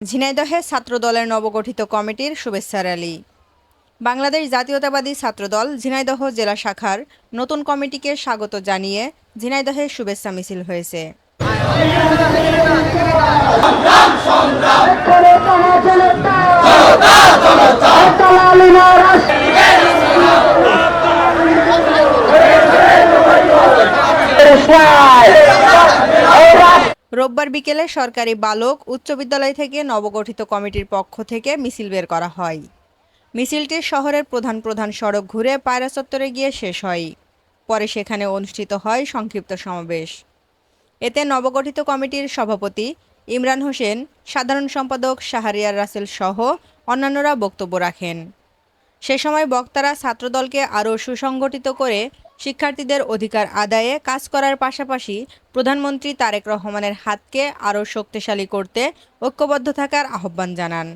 ঝিনাইদহে ছাত্রদলের নবগঠিত কমিটির শুভেচ্ছা র্যালি। বাংলাদেশ জাতীয়তাবাদী ছাত্রদল ঝিনাইদহ জেলা শাখার নতুন কমিটিকে স্বাগত জানিয়ে ঝিনাইদহে শুভেচ্ছা মিছিল হয়েছে। রোববার বিকেলে সরকারি বালক উচ্চ বিদ্যালয় থেকে নবগঠিত কমিটির পক্ষ থেকে মিছিল বের করা হয়। মিছিলটি শহরের প্রধান প্রধান সড়ক ঘুরে পায়রা চত্বরে গিয়ে শেষ হয়। পরে সেখানে অনুষ্ঠিত হয় সংক্ষিপ্ত সমাবেশ। এতে নবগঠিত কমিটির সভাপতি ইমরান হোসেন, সাধারণ সম্পাদক শাহরিয়ার রাসেল সহ অন্যান্যরা বক্তব্য রাখেন। সে সময় বক্তারা ছাত্রদলকে আরও সুসংগঠিত করে শিক্ষার্থীদের অধিকার আদায়ে কাজ করার পাশাপাশি প্রধানমন্ত্রী তারেক রহমানের হাতকে আরও শক্তিশালী করতে ঐক্যবদ্ধ থাকার আহ্বান জানান।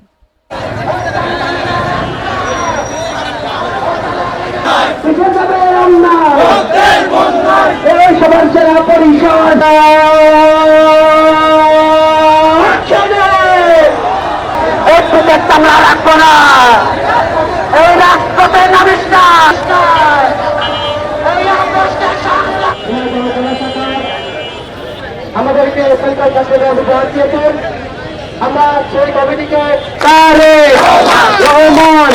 আমাদেরকে সরকার কাছে উপহার দিয়েছেন। আমরা সেই কমিটিকে তারেক রহমান